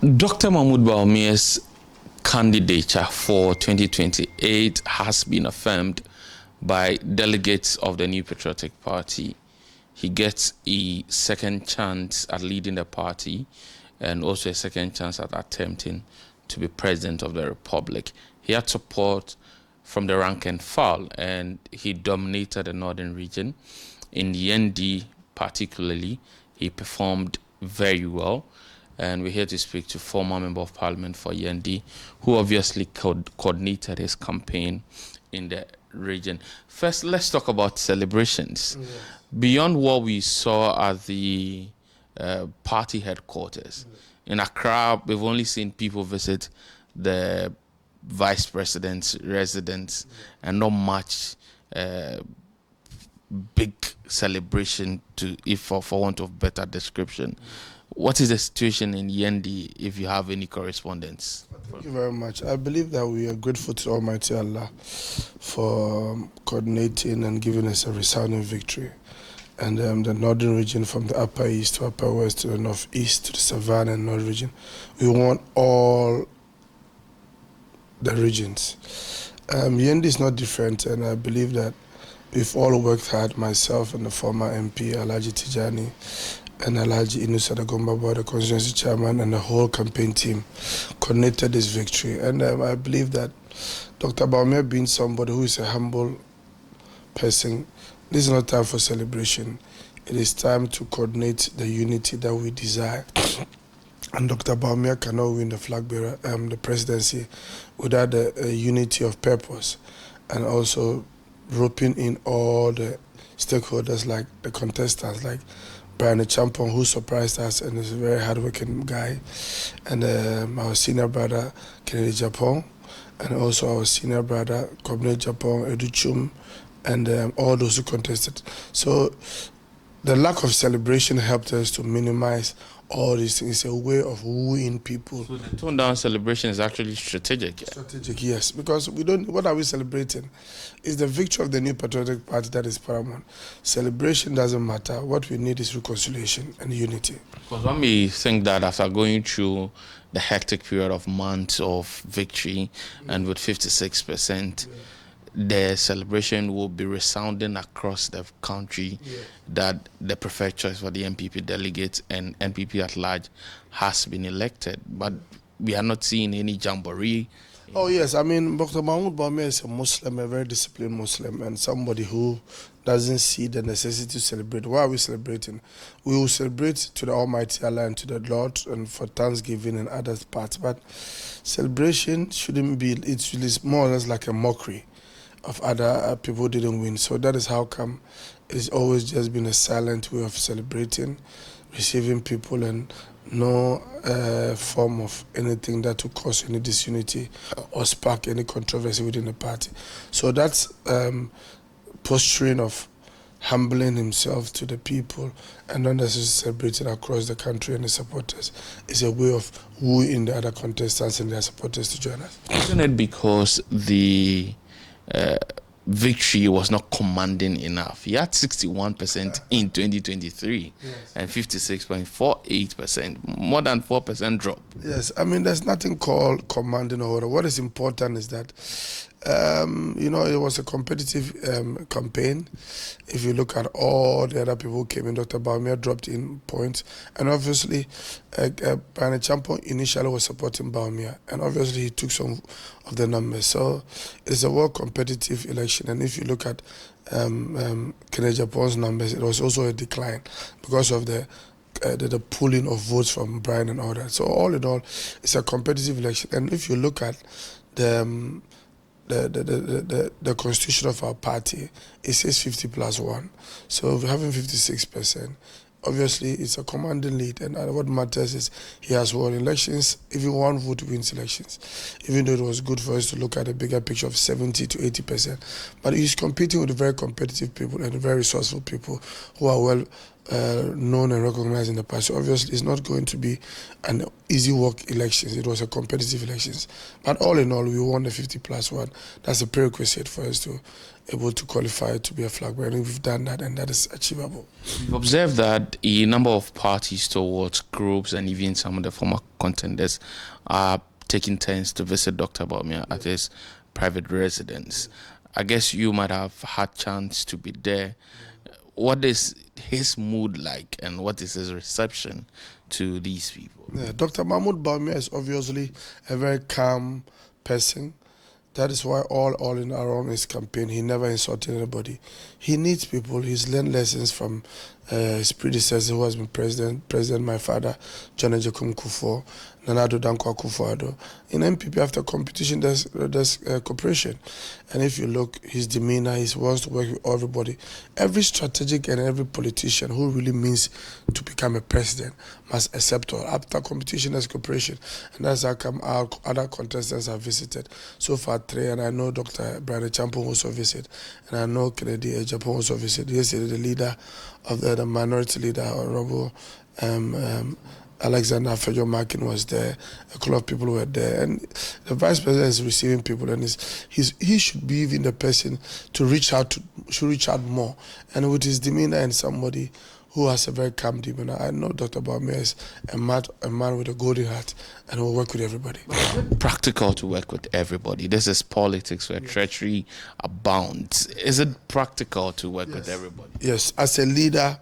Dr. Mahamudu Bawumia's candidature for 2028 has been affirmed by delegates of the New Patriotic Party. He gets a second chance at leading the party and also a second chance at attempting to be president of the Republic. He had support from the rank and file, and he dominated the northern region. In Yendi particularly, he performed very well. And we're here to speak to former Member of Parliament for Yendi, who obviously coordinated his campaign in the region. First, let's talk about celebrations. Yes. Beyond what we saw at the party headquarters, in Accra, we've only seen people visit the vice president's residence, and not much big celebration, for want of better description. What is the situation in Yendi, if you have any correspondence? Thank you very much. I believe that we are grateful to Almighty Allah for coordinating and giving us a resounding victory. And the northern region, from the upper east to upper west to the northeast to the savannah and north region, we want all the regions. Yendi is not different, and I believe that we've all worked hard, myself and the former MP, Alhaji Tijani, and Alhaji Inusa Dagombabo, the constituency chairman, and the whole campaign team coordinated this victory. And I believe that Dr. Bawumia, being somebody who is a humble person, this is not time for celebration. It is time to coordinate the unity that we desire. And Dr. Bawumia cannot win the flag bearer, the presidency, without the unity of purpose, and also roping in all the stakeholders, like the contestants, like Brian Champon, who surprised us and is a very hardworking guy, and our senior brother Kennedy Japon, and also our senior brother Kobne Japon, Educhum, and all those who contested. So the lack of celebration helped us to minimize all these things. It's a way of wooing people. So the toned down celebration is actually strategic. Strategic, yes, because we don't. What are we celebrating? It's the victory of the New Patriotic Party that is paramount. Celebration doesn't matter. What we need is reconciliation and unity. Because one may think that after going through the hectic period of months of victory, and with 56%, the celebration will be resounding across the country, that the preferred choice for the MPP delegates and NPP at large has been elected. But we are not seeing any jamboree. Oh yes, I mean, Dr. Mahamudu Bawumia is a Muslim, a very disciplined Muslim, and somebody who doesn't see the necessity to celebrate. Why are we celebrating? We will celebrate to the Almighty Allah and to the Lord, and for Thanksgiving and other parts. But celebration shouldn't be, it's more or less like a mockery of other people who didn't win. So that is how come it's always just been a silent way of celebrating, receiving people, and no form of anything that will cause any disunity or spark any controversy within the party. So that's posturing of humbling himself to the people and not necessarily celebrating across the country and the supporters. It's a way of wooing the other contestants and their supporters to join us. Isn't it because the victory was not commanding enough? He had 61% in 2023, and 56.48%, more than 4% drop. Yes, I mean, there's nothing called commanding or order. What is important is that, it was a competitive campaign. If you look at all the other people who came in, Dr. Bawumia dropped in points, and obviously, Brian Champon initially was supporting Bawumia, and obviously he took some of the numbers. So it's a well competitive election, and if you look at Kennedy Japon's numbers, it was also a decline because of the pooling of votes from Brian and all that. So all in all, it's a competitive election, and if you look at the constitution of our party, it says 50+1. So we're having 56%. Obviously, it's a commanding lead, and what matters is he has won elections. Even one vote wins elections, even though it was good for us to look at a bigger picture of 70 to 80%. But he's competing with very competitive people and very resourceful people who are well known and recognized in the past. So obviously, it's not going to be an easy walk elections. It was a competitive elections. But all in all, we won the 50+1. That's a prerequisite for us to able to qualify to be a flag bearer. And we've done that, and that is achievable. We've observed that a number of parties towards groups and even some of the former contenders are taking turns to visit Dr. Bawumia at his private residence. I guess you might have had chance to be there. What is his mood like, and what is his reception to these people? Yeah, Dr. Mahamudu Bawumia is obviously a very calm person. That is why all in around his campaign, he never insulted anybody. He needs people. He's learned lessons from his predecessor, who has been President my father, John Ejekum Kufuor, Nana Addo Dankwa Akufo-Addo. In MPP, after competition, there's cooperation. And if you look, his demeanor, he wants to work with everybody. Every strategic and every politician who really means to become a president must accept all. After competition, there's cooperation. And that's how come our other contestants have visited. So far, 3, and I know Dr. Brian Champon also visited, and I know Kennedy Ejapon also visited. Yesterday, the leader of the minority leader, Honorable Alexander Fejo Markin, was there. A couple of people were there, and the vice president is receiving people, and he should be even the person to reach out more. And with his demeanor and somebody who has a very calm demeanor, I know Dr. Bawumia is a man with a golden heart, and will work with everybody. Practical to work with everybody. This is politics where treachery abounds. Is it practical to work with everybody? Yes, as a leader,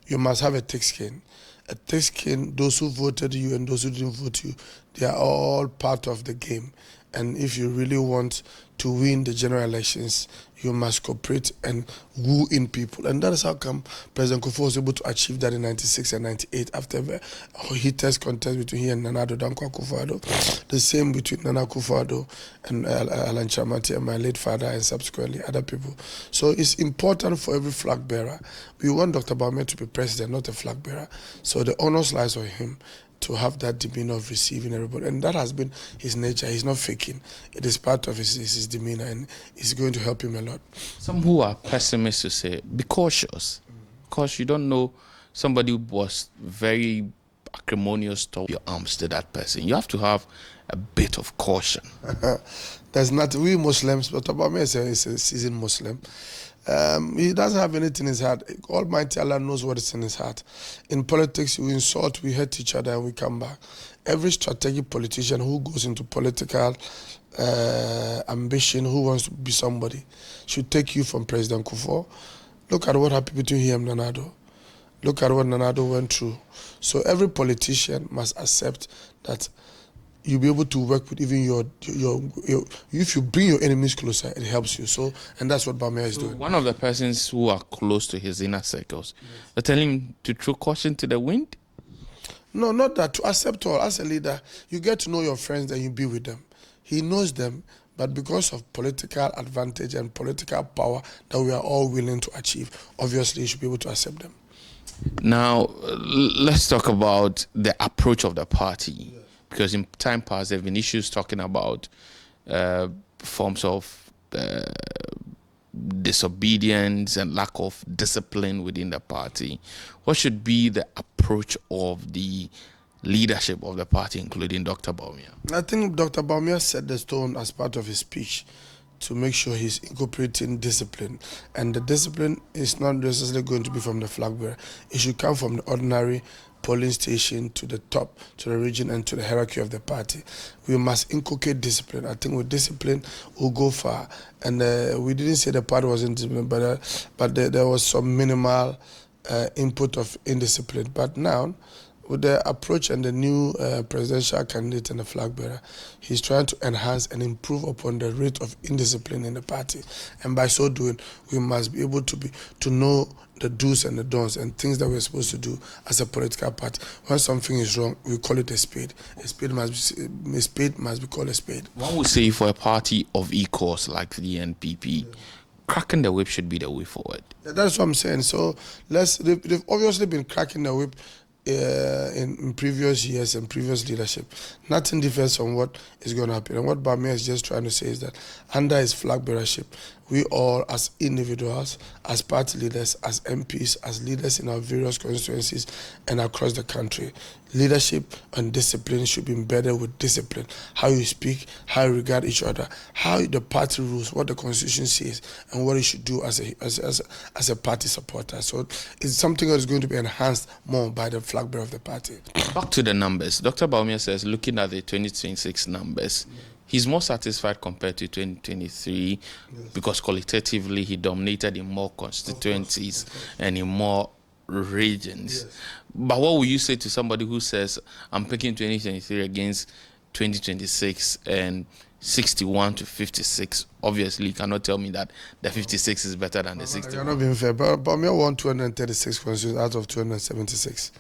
you must have a thick skin. A thick skin, those who voted you and those who didn't vote you, they are all part of the game. And if you really want to win the general elections, you must cooperate and woo in people. And that is how come President Kufuor was able to achieve that in 96 and 98 after a heated contest between he and Nana Addo Dankwa Akufo-Addo. The same between Nana Akufo-Addo and Alan Chamati and my late father and subsequently other people. So it's important for every flag bearer. We want Dr. Bawumia to be president, not a flag bearer. So the honors lies on him to have that demeanor of receiving everybody. And that has been his nature. He's not faking. It is part of his demeanor, and it's going to help him a lot. Some who are pessimists to say, be cautious, because you don't know. Somebody was very acrimonious to your arms to that person. You have to have a bit of caution. There's not, we Muslims, but Obama is a seasoned Muslim. He doesn't have anything in his heart. Almighty Allah knows what is in his heart. In politics, we insult, we hate each other, and we come back. Every strategic politician who goes into political ambition, who wants to be somebody, should take you from President Kufuor. Look at what happened between him and Nana Addo. Look at what Nana Addo went through. So every politician must accept that you'll be able to work with even your if you bring your enemies closer, it helps you. So, and that's what Bawumia is doing. One of the persons who are close to his inner circles, they're telling him to throw caution to the wind? No, not that. To accept all. As a leader, you get to know your friends and you be with them. He knows them, but because of political advantage and political power that we are all willing to achieve, obviously you should be able to accept them. Now, let's talk about the approach of the party. Because in time past, there have been issues talking about forms of disobedience and lack of discipline within the party. What should be the approach of the leadership of the party, including Dr. Bawumia? I think Dr. Bawumia set the stone as part of his speech to make sure he's incorporating discipline. And the discipline is not necessarily going to be from the flag bearer. It should come from the ordinary polling station to the top, to the region, and to the hierarchy of the party. We must inculcate discipline. I think with discipline, we'll go far. And we didn't say the party wasn't disciplined, but there was some minimal input of indiscipline. But now, with the approach and the new presidential candidate and the flag bearer, he's trying to enhance and improve upon the rate of indiscipline in the party. And by so doing, we must be able to know the do's and the don'ts and things that we're supposed to do as a political party. When something is wrong, we call it a spade. A spade must be called a spade. One would say for a party of equals like the NPP, cracking the whip should be the way forward. Yeah, that's what I'm saying. So they've obviously been cracking the whip in previous years and previous leadership. Nothing differs from what is going to happen. And what Bawumia is just trying to say is that under his flag bearership, we all as individuals, as party leaders, as MPs, as leaders in our various constituencies and across the country, leadership and discipline should be embedded with discipline. How you speak, how you regard each other, how the party rules, what the constitution says, and what you should do as a party supporter. So it's something that is going to be enhanced more by the flag bearer of the party. Back to the numbers. Dr. Bawumia says, looking at the 2026 numbers, he's more satisfied compared to 2023 because qualitatively he dominated in more constituencies and in more regions. But what would you say to somebody who says, I'm picking 2023 against 2026 and 61 to 56? Obviously, you cannot tell me that the 56 is better than the 61. You're not being fair. But Bawumia won 236 constituencies out of 276.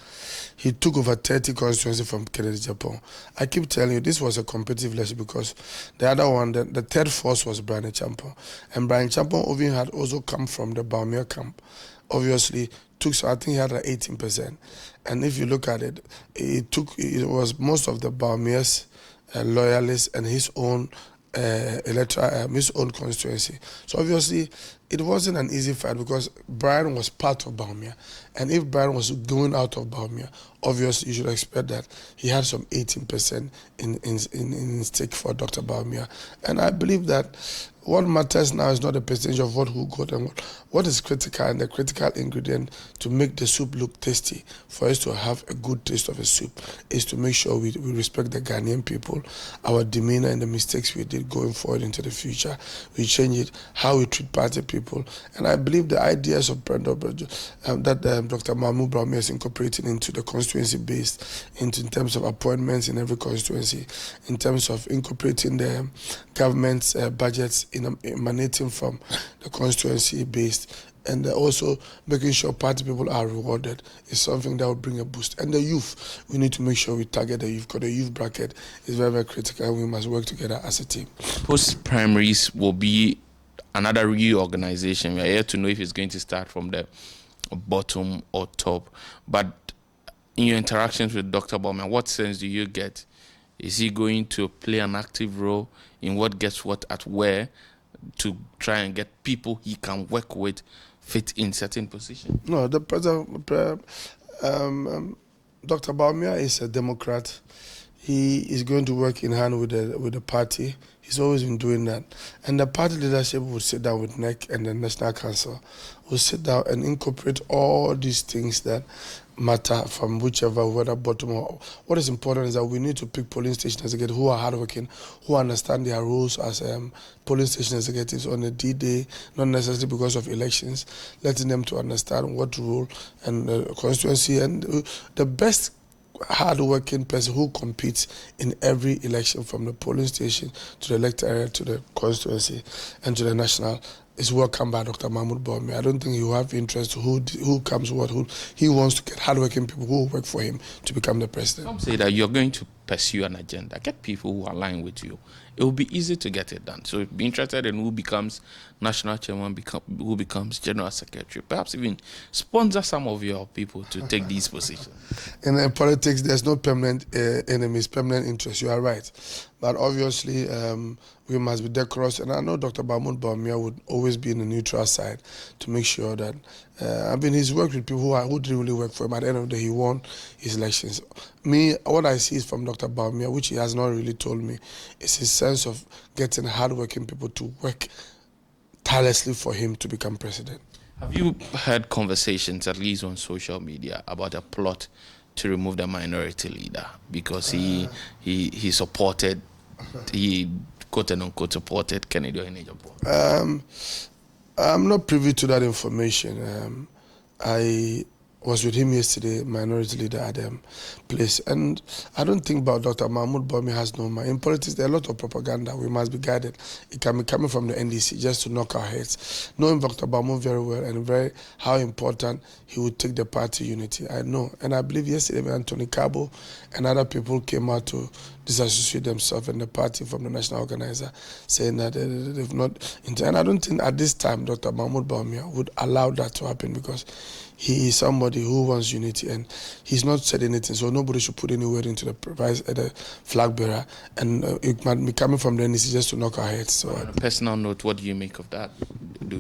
He took over 30 constituencies from Kennedy Japan. I keep telling you, this was a competitive election because the other one, the third force was Brian Champo. And Brian Champo even had also come from the Bawumia camp. Obviously, so I think he had like 18%. And if you look at it, it was most of the Bawumia's loyalists and his own his own constituency. So obviously, it wasn't an easy fight because Brian was part of Bawumia. And if Brian was going out of Bawumia, obviously you should expect that he had some 18% in stake for Dr. Bawumia. And I believe that what matters now is not the percentage of who got and what is critical, and the critical ingredient to make the soup look tasty, for us to have a good taste of a soup, is to make sure we respect the Ghanaian people, our demeanor and the mistakes we did going forward into the future. We change it, how we treat party people. And I believe the ideas of that Dr. Mahamudu Bawumia is incorporating into the constituency based, in terms of appointments in every constituency, in terms of incorporating the government's budgets emanating from the constituency based, and also making sure party people are rewarded is something that will bring a boost. And the youth, we need to make sure we target the youth because the youth bracket is very, very critical, and we must work together as a team. Post-primaries will be another reorganization. We are here to know if it's going to start from the bottom or top. But in your interactions with Dr. Bawumia, what sense do you get? Is he going to play an active role in what gets what at where to try and get people he can work with fit in certain positions? No, the president, Dr. Bawumia is a Democrat. He is going to work in hand with the party. He's always been doing that. And the party leadership will sit down with NEC and the National Council, will sit down and incorporate all these things that matter from whichever, whether bottom or... What is important is that we need to pick polling station executives who are hardworking, who understand their roles as polling station executives on a D-Day, not necessarily because of elections, letting them to understand what role and constituency, and the best hard-working person who competes in every election, from the polling station to the electoral area to the constituency and to the national, is welcome by Dr. Mahamudu Bawumia. I don't think he will have interest who comes what. He wants to get hard-working people who will work for him to become the president. Some say that you're going to pursue an agenda. Get people who align with you. It will be easy to get it done. So be interested in who becomes national chairman, who becomes general secretary. Perhaps even sponsor some of your people to take these positions. In politics, there's no permanent enemies, permanent interests. You are right. But obviously, we must be decorous. And I know Dr. Mahamudu Bawumia would always be in the neutral side to make sure that, he's worked with people who didn't really work for him. At the end of the day, he won his elections. Me, what I see is from Dr. Bawumia, which he has not really told me, is his sense of getting hardworking people to work tirelessly for him to become president. Have you heard conversations, at least on social media, about a plot to remove the minority leader because he supported, he quote and unquote supported Kennedy Japan? I'm not privy to that information. I was with him yesterday, minority leader at place, and I don't think about Dr. Mahamudu Bawumia has no mind. In politics, there are a lot of propaganda. We must be guided. It can be coming from the NDC just to knock our heads. Knowing Dr. Bawumia very well and how important he would take the party unity, I know. And I believe yesterday when Anthony Cabo and other people came out to disassociate themselves and the party from the national organizer, saying that they've not... And I don't think at this time Dr. Mahamudu Bawumia would allow that to happen because he is somebody who wants unity, and he's not said anything, so nobody should put any word into the flag bearer, and it might be coming from the NDC just to knock our heads. So, on a personal note, what do you make of that?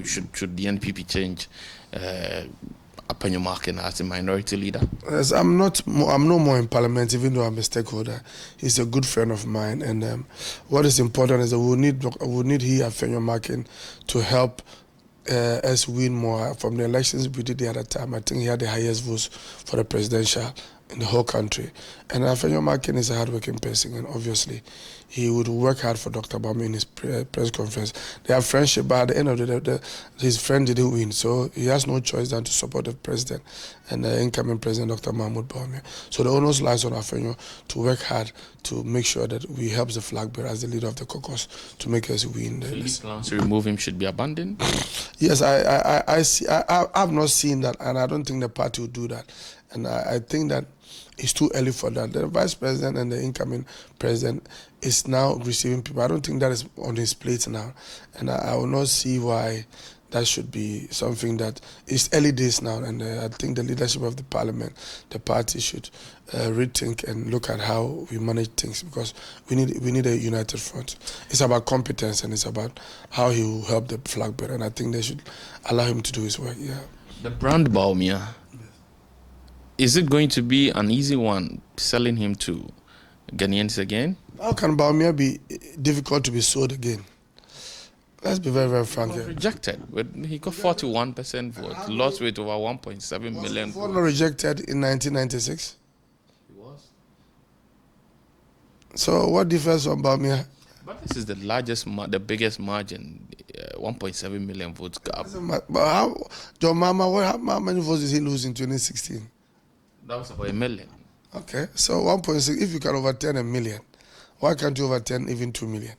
Should the NPP change Aliu Mahama as a minority leader? Yes, I'm no more in Parliament, even though I'm a stakeholder. He's a good friend of mine, and what is important is that we need Aliu Mahama to help us win more. From the elections we did the other time, I think he had the highest votes for the presidential in the whole country. And Aliu Mahama is a hardworking person, and obviously he would work hard for Dr. Bawumia in his press conference. They have friendship, but at the end of the day, his friend didn't win, so he has no choice than to support the president and the incoming president, Dr. Mahamudu Bawumia. So the onus lies on Aliu to work hard to make sure that we help the flag bearer as the leader of the caucus to make us win. So any plans to remove him should be abandoned? Yes, I see. I've not seen that, and I don't think the party will do that. And I think that it's too early for that. The vice president and the incoming president is now receiving people. I don't think that is on his plate now, and I will not see why that should be something that is early days now. And I think the leadership of the parliament, the party, should rethink and look at how we manage things, because we need a united front. It's about competence, and it's about how he will help the flag bearer. And I think they should allow him to do his work. Yeah. The brand Bawumia. Is it going to be an easy one selling him to Ghanaians again? How can Bawumia be difficult to be sold again? Let's be very, very frank here. Rejected. He got 41% vote, lost with over 1.7 million votes. Was he rejected in 1996? He was. So what differs from Bawumia? But this is the biggest margin, 1.7 million votes gap. But how, John Mahama, how many votes did he lose in 2016? That was about 1 million. Okay, so 1.6, if you can overturn 1 million, why can't you overturn even 2 million?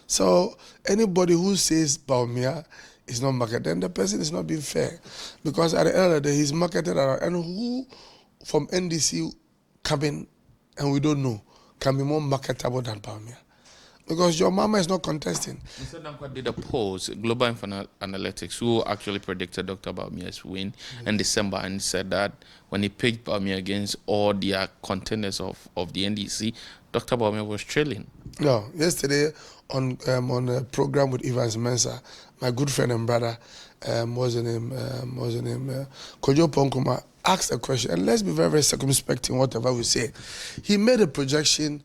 So anybody who says Bawumia is not marketed, then the person is not being fair. Because at the end of the day, he's marketed around, and who from NDC coming, and we don't know, can be more marketable than Bawumia? Because your mama is not contesting. Mr. Dankwa did a polls, Global Analytics, who actually predicted Dr. Bawumia's win in December, and said that when he picked Bawumia against all their contenders of the NDC, Dr. Bawumia was trailing. No, yesterday on a program with Evans Mensah, my good friend and brother, Kojo Ponkuma, asked a question, and let's be very, very circumspect in whatever we say. He made a projection,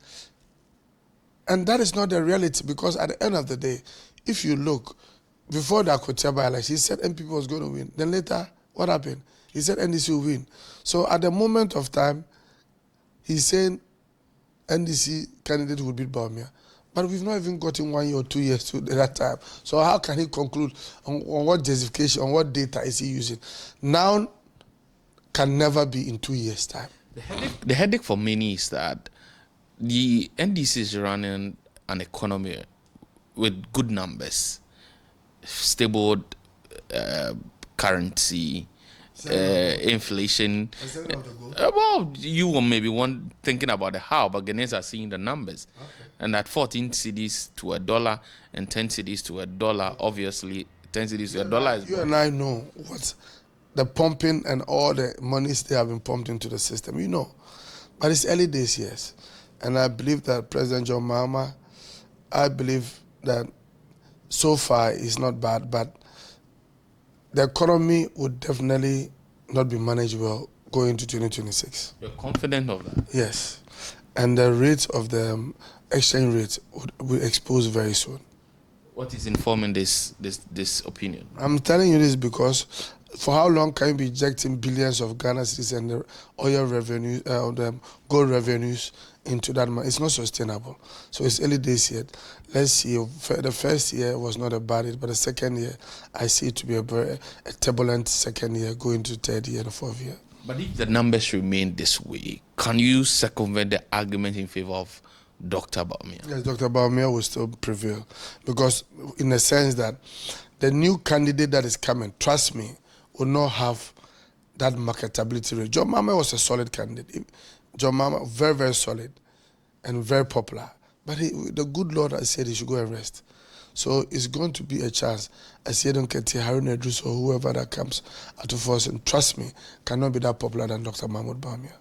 and that is not the reality, because at the end of the day, if you look, before the Akotia by-election, he said NPP was going to win. Then later, what happened? He said NDC will win. So at the moment of time, he's saying NDC candidate will beat Bawumia. But we've not even gotten 1 year or 2 years to that time. So how can he conclude on what justification, on what data is he using? Now can never be in 2 years' time. The headache for many is that the NDC is running an economy with good numbers, stable currency, inflation. Well, you were maybe thinking about the how, but Ghanaians are seeing the numbers. Okay. And at 14 cedis to $1 and 10 cedis to $1, obviously 10 cedis to $1 is. You and I know what the pumping and all the monies they have been pumped into the system. You know, but it's early days, yes. And I believe that President John Mahama, I believe that so far is not bad, but the economy would definitely not be managed well going into 2026. You're confident of that? Yes. And the rate of the exchange rate will expose very soon. What is informing this opinion? I'm telling you this because for how long can you be injecting billions of Ghana cedis and the oil revenues, the gold revenues into that money? It's not sustainable. So it's early days yet. Let's see. The first year was not a bad year, but the second year, I see it to be a turbulent second year, going to third year and fourth year. But if the numbers remain this way, can you circumvent the argument in favor of Dr. Bawumia? Yes, Dr. Bawumia will still prevail, because in the sense that the new candidate that is coming, trust me, will not have that marketability rate. John Mahama was a solid candidate. John Mahama, very, very solid and very popular. But the good Lord has said he should go and rest. So it's going to be a chance. I see don't get Haruna Idris or whoever that comes out of us, and trust me, cannot be that popular than Dr. Mahamudu Bawumia.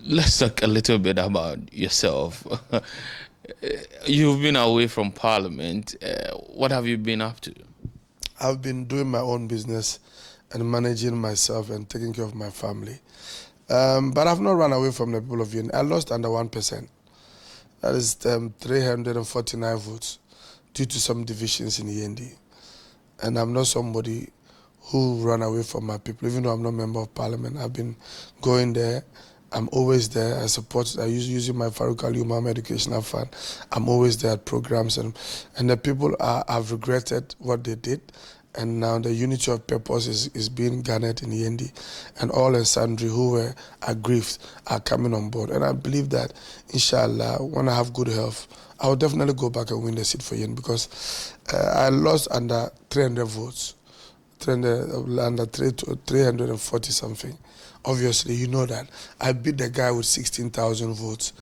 Let's talk a little bit about yourself. You've been away from Parliament. What have you been up to? I've been doing my own business and managing myself and taking care of my family. But I've not run away from the people of Yendi. I lost under 1%. That is 349 votes due to some divisions in Yendi. And I'm not somebody who run away from my people, even though I'm not a member of Parliament. I've been going there. I'm always there. I support, I use using my Farouk Aliu Mahama educational fund. I'm always there at programs, and the people have regretted what they did, and now the unity of purpose is being garnered in Yendi, and all and sundry who were aggrieved are coming on board. And I believe that, inshallah, when I have good health, I will definitely go back and win the seat for Yendi, because I lost under 300 votes. Under 340 something. Obviously, you know that. I beat the guy with 16,000 votes.